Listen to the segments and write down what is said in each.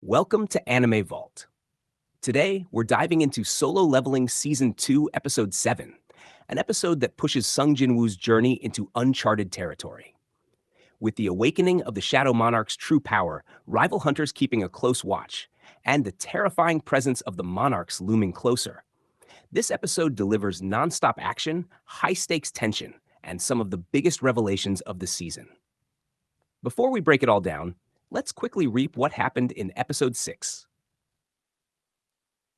Welcome to Anime Vault. Today, we're diving into Solo Leveling Season 2, Episode 7, an episode that pushes Sung Jin-woo's journey into uncharted territory. With the awakening of the Shadow Monarch's true power, rival hunters keeping a close watch, and the terrifying presence of the Monarchs looming closer, this episode delivers nonstop action, high-stakes tension, and some of the biggest revelations of the season. Before we break it all down, let's quickly reap what happened in Episode 6.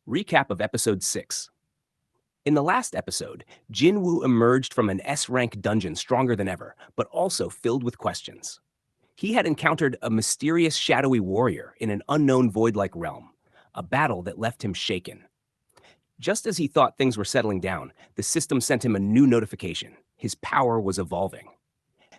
Recap of Episode 6. In the last episode, Jin-woo emerged from an S-rank dungeon stronger than ever, but also filled with questions. He had encountered a mysterious shadowy warrior in an unknown void-like realm, a battle that left him shaken. Just as he thought things were settling down, the system sent him a new notification. His power was evolving.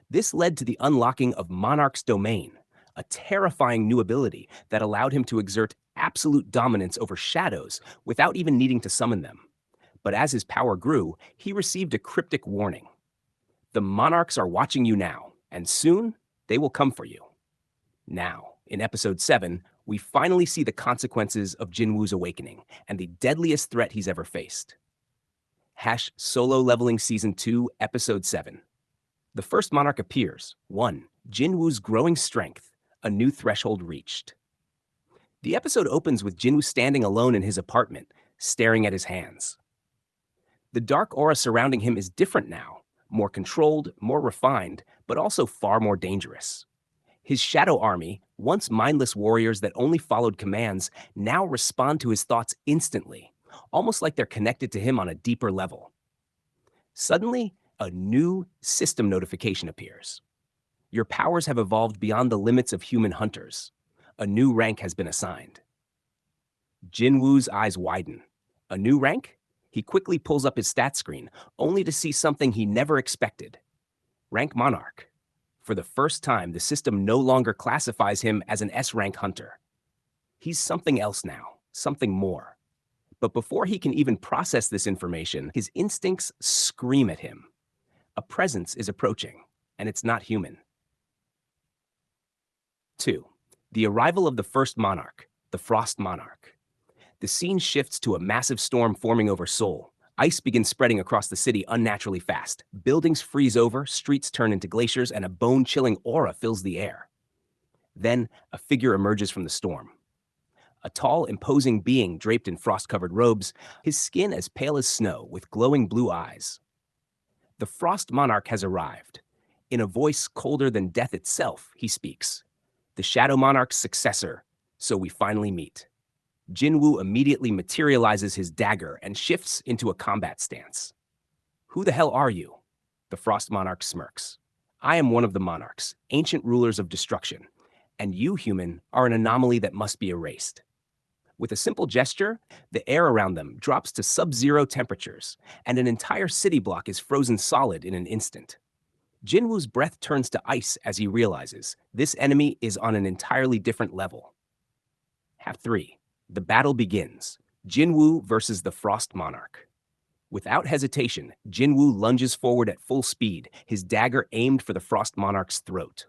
This led to the unlocking of Monarch's Domain, a terrifying new ability that allowed him to exert absolute dominance over shadows without even needing to summon them. But as his power grew, he received a cryptic warning. The Monarchs are watching you now, and soon they will come for you. Now, in Episode 7, we finally see the consequences of Jin-woo's awakening and the deadliest threat he's ever faced. Solo Leveling Season 2, Episode 7. The first Monarch appears. 1. Jin-woo's growing strength, a new threshold reached. The episode opens with Jin-woo standing alone in his apartment, staring at his hands. The dark aura surrounding him is different now, more controlled, more refined, but also far more dangerous. His shadow army, once mindless warriors that only followed commands, now respond to his thoughts instantly, almost like they're connected to him on a deeper level. Suddenly, a new system notification appears. Your powers have evolved beyond the limits of human hunters. A new rank has been assigned. Jin-woo's eyes widen. A new rank? He quickly pulls up his stat screen, only to see something he never expected. Rank Monarch. For the first time, the system no longer classifies him as an S-rank hunter. He's something else now, something more. But before he can even process this information, his instincts scream at him. A presence is approaching, and it's not human. 2. The arrival of the first monarch, the Frost Monarch. The scene shifts to a massive storm forming over Seoul. Ice begins spreading across the city unnaturally fast. Buildings freeze over, streets turn into glaciers, and a bone-chilling aura fills the air. Then, a figure emerges from the storm. A tall, imposing being draped in frost-covered robes, his skin as pale as snow with glowing blue eyes. The Frost Monarch has arrived. In a voice colder than death itself, he speaks. The Shadow Monarch's successor, so we finally meet. Jin-woo immediately materializes his dagger and shifts into a combat stance. Who the hell are you? The Frost Monarch smirks. I am one of the Monarchs, ancient rulers of destruction, and you, human, are an anomaly that must be erased. With a simple gesture, the air around them drops to sub-zero temperatures, and an entire city block is frozen solid in an instant. Jin-woo's breath turns to ice as he realizes this enemy is on an entirely different level. Half 3. The battle begins. Jin-woo versus the Frost Monarch. Without hesitation, Jin-woo lunges forward at full speed, his dagger aimed for the Frost Monarch's throat.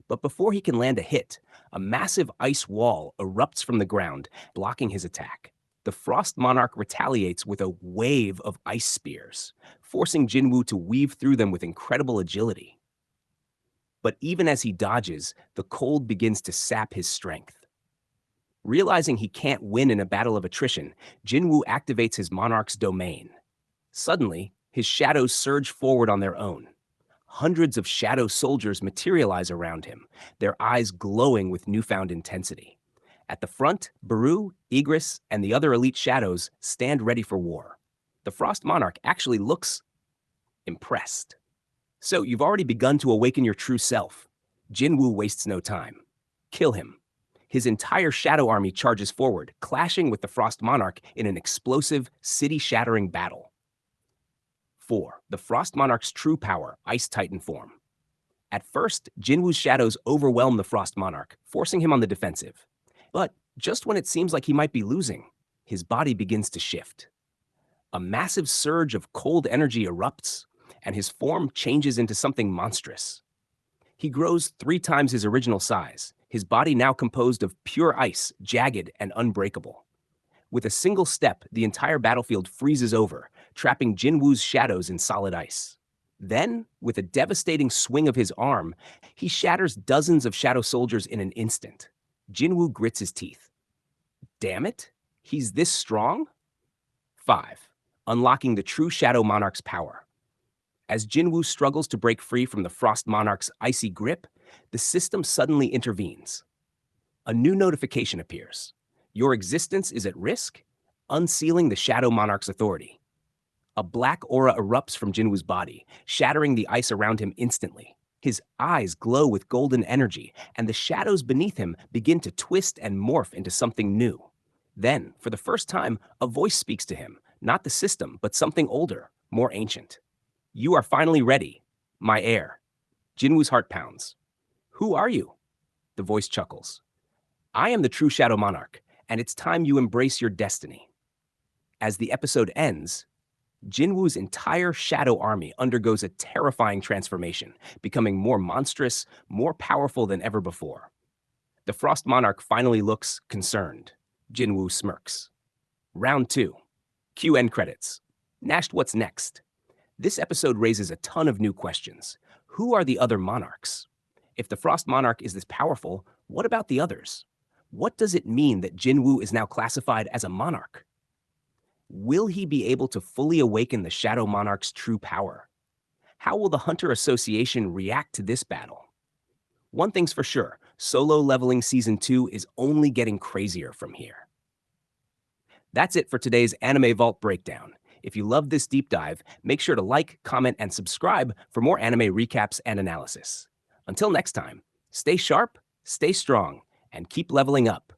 But before he can land a hit, a massive ice wall erupts from the ground, blocking his attack. The Frost Monarch retaliates with a wave of ice spears, forcing Jin-woo to weave through them with incredible agility. But even as he dodges, the cold begins to sap his strength. Realizing he can't win in a battle of attrition, Jin-woo activates his Monarch's Domain. Suddenly, his shadows surge forward on their own. Hundreds of shadow soldiers materialize around him, their eyes glowing with newfound intensity. At the front, Baru, Igris, and the other elite shadows stand ready for war. The Frost Monarch actually looks impressed. So you've already begun to awaken your true self. Jin-woo wastes no time. Kill him. His entire shadow army charges forward, clashing with the Frost Monarch in an explosive, city-shattering battle. 4. The Frost Monarch's true power, Ice Titan form. At first, Jin-woo's shadows overwhelm the Frost Monarch, forcing him on the defensive. But just when it seems like he might be losing, his body begins to shift. A massive surge of cold energy erupts, and his form changes into something monstrous. He grows 3 times his original size, his body now composed of pure ice, jagged and unbreakable. With a single step, the entire battlefield freezes over, trapping Jinwoo's shadows in solid ice. Then, with a devastating swing of his arm, he shatters dozens of shadow soldiers in an instant. Jinwoo grits his teeth. Damn it, he's this strong? 5. Unlocking the true Shadow Monarch's power. As Jinwoo struggles to break free from the Frost Monarch's icy grip, the system suddenly intervenes. A new notification appears. Your existence is at risk, unsealing the Shadow Monarch's authority. A black aura erupts from Jinwoo's body, shattering the ice around him instantly. His eyes glow with golden energy, and the shadows beneath him begin to twist and morph into something new. Then, for the first time, a voice speaks to him, not the system, but something older, more ancient. You are finally ready, my heir. Jinwoo's heart pounds. Who are you? The voice chuckles. I am the true Shadow Monarch, and it's time you embrace your destiny. As the episode ends, Jinwoo's entire shadow army undergoes a terrifying transformation, becoming more monstrous, more powerful than ever before. The Frost Monarch finally looks concerned. Jinwoo smirks. Round 2. Cue end credits. Nasht, what's next? This episode raises a ton of new questions. Who are the other monarchs? If the Frost Monarch is this powerful, what about the others? What does it mean that Jinwoo is now classified as a monarch? Will he be able to fully awaken the Shadow Monarch's true power? How will the Hunter Association react to this battle? One thing's for sure, Solo Leveling Season 2 is only getting crazier from here. That's it for today's Anime Vault breakdown. If you loved this deep dive, make sure to like, comment, and subscribe for more anime recaps and analysis. Until next time, stay sharp, stay strong, and keep leveling up.